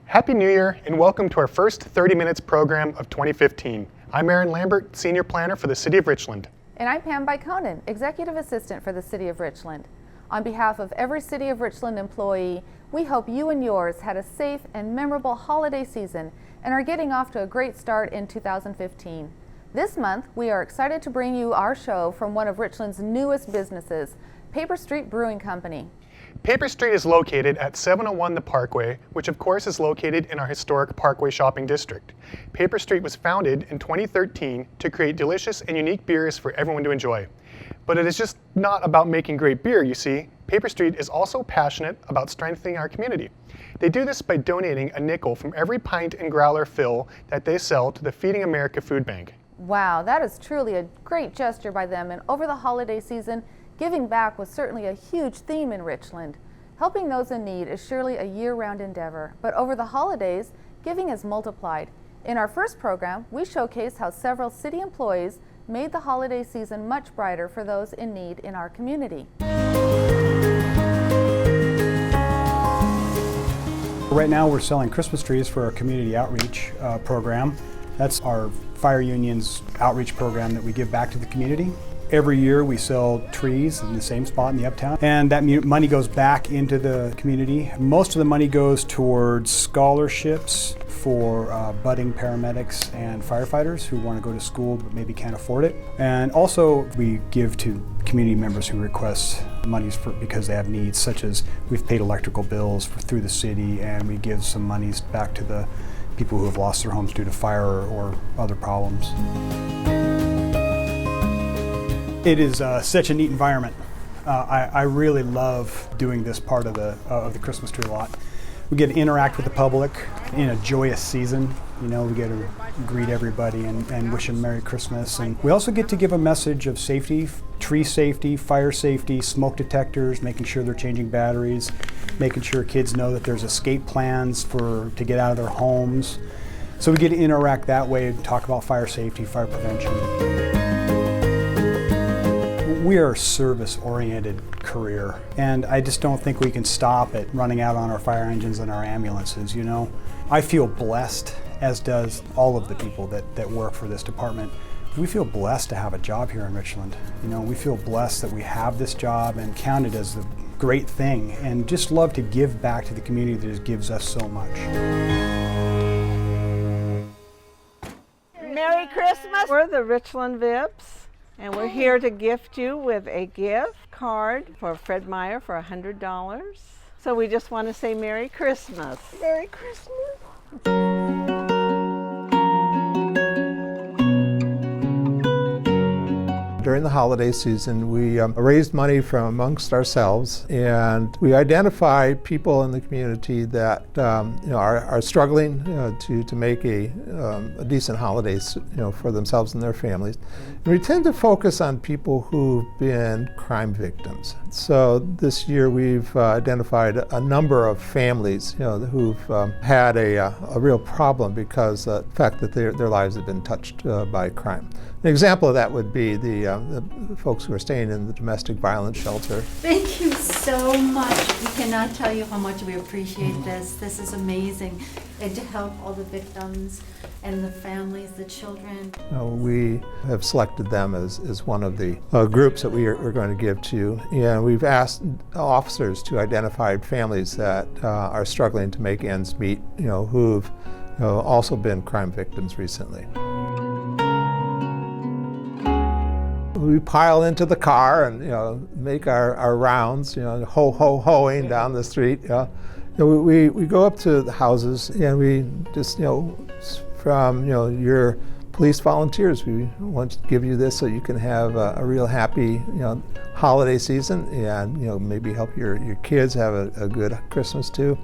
Happy New Year and welcome to our first 30 Minutes program of 2015. I'm Aaron Lambert, Senior Planner for the City of Richland. And I'm Pam Byconen, Executive Assistant for the City of Richland. On behalf of every City of Richland employee, we hope you and yours had a safe and memorable holiday season and are getting off to a great start in 2015. This month, we are excited to bring you our show from one of Richland's newest businesses, Paper Street Brewing Company. Paper Street is located at 701 The Parkway, which of course is located in our historic Parkway shopping district. Paper Street was founded in 2013 to create delicious and unique beers for everyone to enjoy. But it is just not about making great beer, you see. Paper Street is also passionate about strengthening our community. They do this by donating a nickel from every pint and growler fill that they sell to the Feeding America Food Bank. Wow, that is truly a great gesture by them, and over the holiday season, giving back was certainly a huge theme in Richland. Helping those in need is surely a year-round endeavor, but over the holidays, giving is multiplied. In our first program, we showcase how several city employees made the holiday season much brighter for those in need in our community. Right now we're selling Christmas trees for our community outreach program. That's our fire union's outreach program that we give back to the community. Every year we sell trees in the same spot in the uptown, and that money goes back into the community. Most of the money goes towards scholarships for budding paramedics and firefighters who want to go to school but maybe can't afford it. And also we give to community members who request monies because they have needs, such as we've paid electrical bills through the city, and we give some monies back to the people who have lost their homes due to fire or other problems. It is such a neat environment. I really love doing this part of the Christmas tree lot. We get to interact with the public in a joyous season. You know, we get to greet everybody and wish them Merry Christmas. And we also get to give a message of safety, tree safety, fire safety, smoke detectors, making sure they're changing batteries, making sure kids know that there's escape plans to get out of their homes. So we get to interact that way and talk about fire safety, fire prevention. We are a service-oriented career, and I just don't think we can stop at running out on our fire engines and our ambulances, you know. I feel blessed, as does all of the people that work for this department. We feel blessed to have a job here in Richland. You know, we feel blessed that we have this job and count it as a great thing, and just love to give back to the community that gives us so much. Merry Christmas! We're the Richland Vips. And we're here to gift you with a gift card for Fred Meyer for $100. So we just want to say Merry Christmas. Merry Christmas. During the holiday season, we raised money from amongst ourselves, and we identify people in the community that are struggling to make a decent holidays for themselves and their families. And we tend to focus on people who've been crime victims. So this year we've identified a number of families who've had a real problem because of the fact that their lives have been touched by crime. An example of that would be the folks who are staying in the domestic violence shelter. Thank you so much. We cannot tell you how much we appreciate this. This is amazing. And to help all the victims and the families, the children. We have selected them as one of the groups that we're going to give to, and we've asked officers to identify families that are struggling to make ends meet, who've also been crime victims recently. We pile into the car and make our rounds, hoing down the street. We go up to the houses and we just from your police volunteers, we want to give you this so you can have a real happy holiday season, and maybe help your kids have a good Christmas too.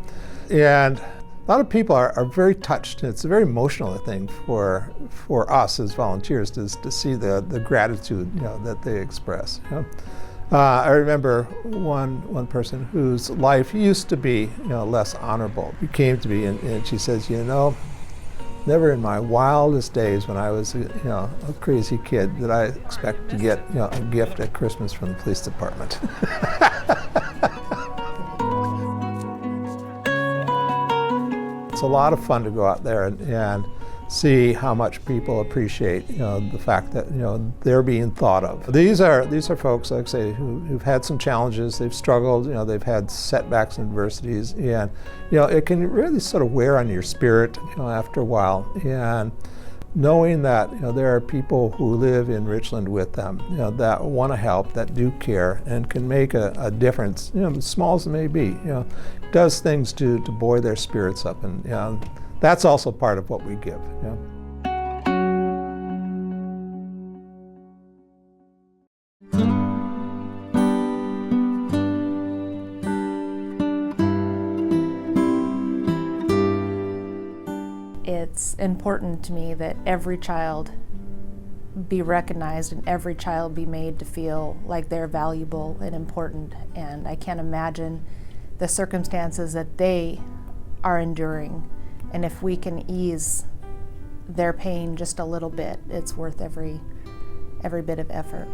And a lot of people are very touched. It's a very emotional thing for us as volunteers to see the gratitude that they express. I remember one person whose life used to be less honorable, became to be, and she says, never in my wildest days when I was a crazy kid did I expect to get a gift at Christmas from the police department. it's a lot of fun to go out there and see how much people appreciate, the fact that, they're being thought of. These are folks, like I say, who've had some challenges, they've struggled, they've had setbacks and adversities, and, it can really sort of wear on your spirit, after a while. And knowing that, there are people who live in Richland with them, that want to help, that do care, and can make a difference, as small as it may be, does things to buoy their spirits up, and, that's also part of what we give. It's important to me that every child be recognized and every child be made to feel like they're valuable and important. And I can't imagine the circumstances that they are enduring. And if we can ease their pain just a little bit, it's worth every bit of effort.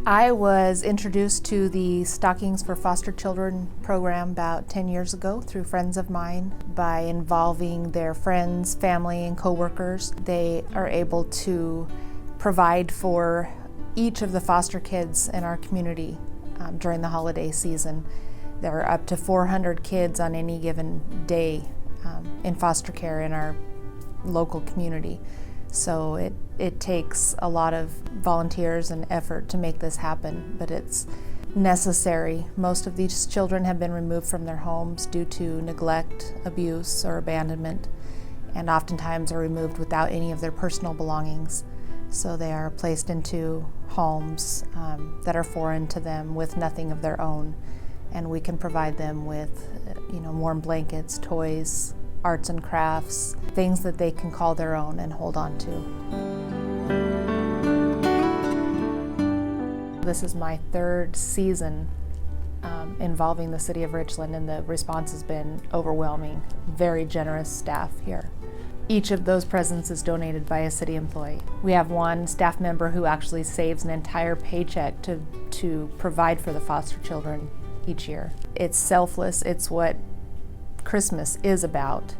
I was introduced to the Stockings for Foster Children program about 10 years ago through friends of mine. By involving their friends, family, and coworkers, they are able to provide for each of the foster kids in our community during the holiday season. There are up to 400 kids on any given day in foster care in our local community. So it takes a lot of volunteers and effort to make this happen, but it's necessary. Most of these children have been removed from their homes due to neglect, abuse, or abandonment, and oftentimes are removed without any of their personal belongings. So they are placed into homes that are foreign to them with nothing of their own. And we can provide them with, warm blankets, toys, arts and crafts, things that they can call their own and hold on to. This is my third season involving the City of Richland, and the response has been overwhelming. Very generous staff here. Each of those presents is donated by a city employee. We have one staff member who actually saves an entire paycheck to provide for the foster children each year. It's selfless. It's what Christmas is about.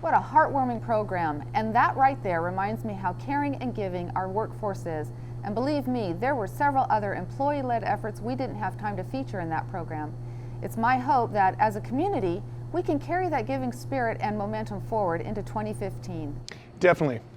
What a heartwarming program, and that right there reminds me how caring and giving our workforce is. And believe me, there were several other employee-led efforts we didn't have time to feature in that program. It's my hope that as a community, we can carry that giving spirit and momentum forward into 2015. Definitely.